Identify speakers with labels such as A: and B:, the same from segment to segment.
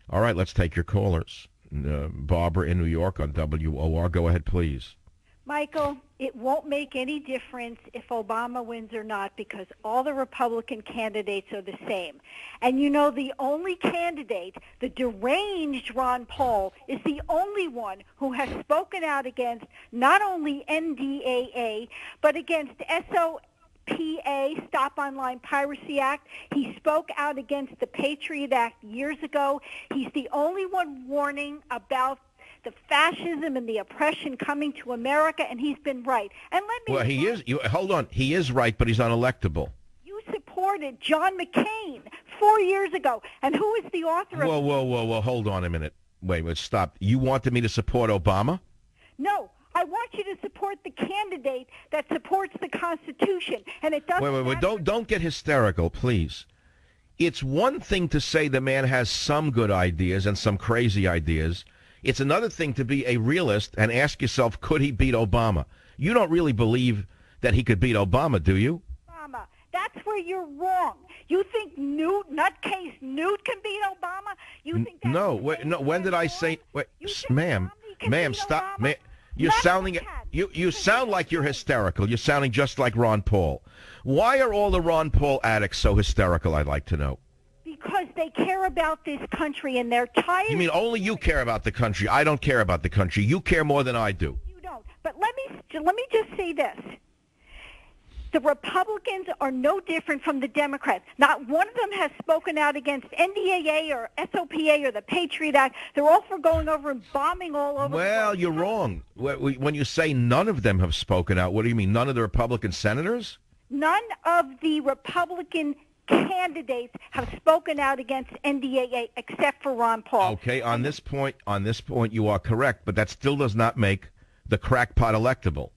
A: All right, let's take your callers. Barbara in New York on WOR. Go ahead, please.
B: Michael, it won't make any difference if Obama wins or not because all the Republican candidates are the same. And you know, the only candidate, the deranged Ron Paul, is the only one who has spoken out against not only NDAA, but against SOPA, Stop Online Piracy Act. He spoke out against the Patriot Act years ago. He's the only one warning about the fascism and the oppression coming to America, and he's been right. And let me...
A: Well, he is. Hold on. He is right, but he's unelectable.
B: You supported John McCain 4 years ago, and who is the author of...
A: Whoa. Hold on a minute. Wait, stop. You wanted me to support Obama?
B: No. I want you to support the candidate that supports the Constitution, and it doesn't...
A: Wait. Don't get hysterical, please. It's one thing to say the man has some good ideas and some crazy ideas. It's another thing to be a realist and ask yourself, could he beat Obama? You don't really believe that he could beat Obama, do you?
B: Obama. That's where you're wrong. You think nutcase Newt can beat Obama? You think that's...
A: No. When did I say... Wait, ma'am, stop. You're sounding... You sound like you're hysterical. You're sounding just like Ron Paul. Why are all the Ron Paul addicts so hysterical, I'd like to know?
B: Because they care about this country and they're tired...
A: You mean only you care about the country? I don't care about the country. You care more than I do.
B: You don't. But let me just say this. The Republicans are no different from the Democrats. Not one of them has spoken out against NDAA or SOPA or the Patriot Act. They're all for going over and bombing all over.
A: Well, you're wrong. When you say none of them have spoken out, what do you mean? None of the Republican senators?
B: None of the Republican candidates have spoken out against NDAA except for Ron Paul.
A: Okay, on this point, you are correct, but that still does not make the crackpot electable.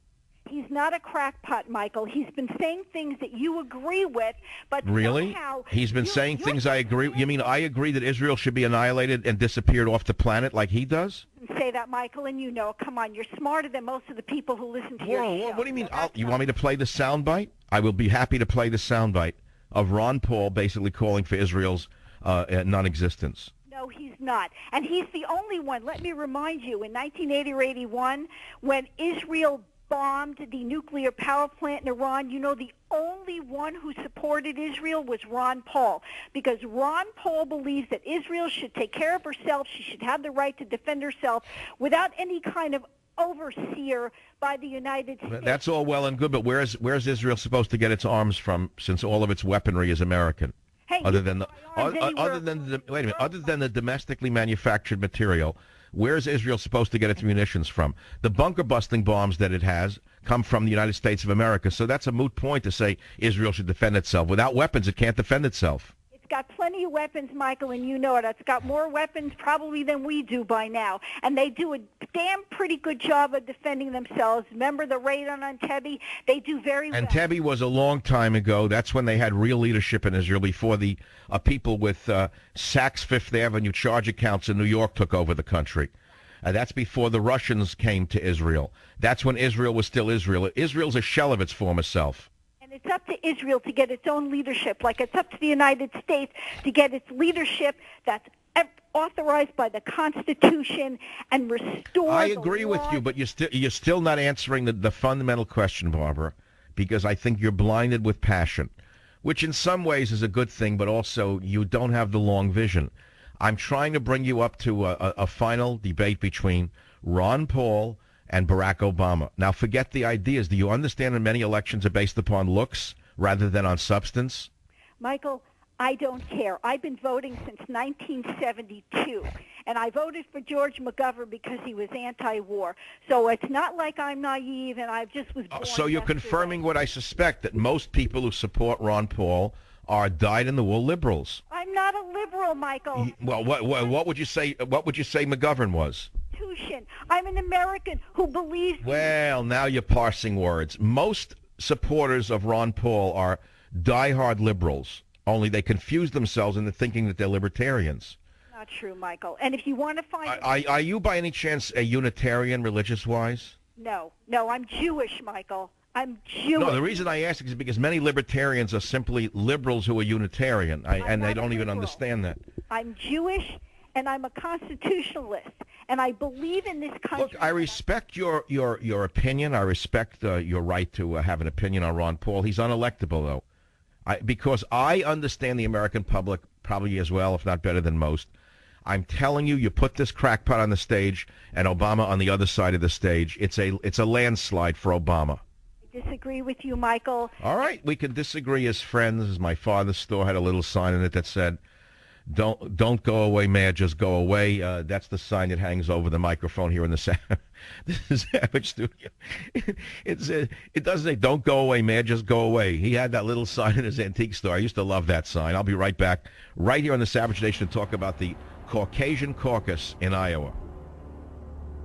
B: He's not a crackpot, Michael. He's been saying things that you agree with, but
A: really?
B: Somehow...
A: He's been saying things I agree... You mean I agree that Israel should be annihilated and disappeared off the planet like he does?
B: Say that, Michael, and you know, come on, you're smarter than most of the people who listen to your show.
A: What do you mean? You want me to play the soundbite? I will be happy to play the soundbite of Ron Paul basically calling for Israel's non-existence.
B: No, he's not. And he's the only one. Let me remind you, in 1980 or 81, when Israel bombed the nuclear power plant in Iran, you know, the only one who supported Israel was Ron Paul, because Ron Paul believes that Israel should take care of herself. She should have the right to defend herself without any kind of overseer by the United States.
A: That's all well and good, but where's Israel supposed to get its arms from, since all of its weaponry is American?
B: Hey,
A: other than the domestically manufactured material, where's Israel supposed to get its munitions from? The bunker-busting bombs that it has come from the United States of America, so that's a moot point to say Israel should defend itself. Without weapons, it can't defend itself.
B: It's got plenty of weapons, Michael, and you know it. It's got more weapons probably than we do by now, and they do a damn pretty good job of defending themselves. Remember the raid on Entebbe? They do very well.
A: Entebbe was a long time ago. That's when they had real leadership in Israel, before the people with Saks Fifth Avenue charge accounts in New York took over the country. That's before the Russians came to Israel. That's when Israel was still Israel. Israel's a shell of its former self.
B: And it's up to Israel to get its own leadership, like it's up to the United States to get its leadership that's authorized by the Constitution and restore.
A: I agree with you, but you're still not answering the fundamental question, Barbara, because I think you're blinded with passion, which in some ways is a good thing, but also you don't have the long vision. I'm trying to bring you up to a final debate between Ron Paul and Barack Obama. Now, forget the ideas. Do you understand that many elections are based upon looks rather than on substance?
B: Michael, I don't care. I've been voting since 1972, and I voted for George McGovern because he was anti-war. So it's not like I'm naive, and I just was born
A: So you're
B: yesterday.
A: confirming what I suspect, that most people who support Ron Paul are dyed-in-the-wool liberals.
B: I'm not a liberal, Michael.
A: Well, what would you say? What would you say McGovern was?
B: I'm an American who believes...
A: Well, now you're parsing words. Most supporters of Ron Paul are diehard liberals, only they confuse themselves into thinking that they're libertarians.
B: Not true, Michael. And if you want to find...
A: Are you by any chance a Unitarian religious-wise?
B: No, I'm Jewish, Michael. I'm Jewish.
A: No, the reason I ask is because many libertarians are simply liberals who are Unitarian, and they don't even understand that.
B: I'm Jewish, and I'm a constitutionalist, and I believe in this country.
A: Look, I respect your opinion. I respect your right to have an opinion on Ron Paul. He's unelectable, though, because I understand the American public probably as well, if not better than most. I'm telling you, you put this crackpot on the stage and Obama on the other side of the stage. It's a landslide for Obama.
B: I disagree with you, Michael.
A: All right, we can disagree as friends. My father's store had a little sign in it that said, "Don't go away, Mayor, just go away." That's the sign that hangs over the microphone here in the Savage Studio. It doesn't say, "Don't go away, Mayor, just go away." He had that little sign in his antique store. I used to love that sign. I'll be right back, right here on the Savage Nation, to talk about the Caucasian Caucus in Iowa.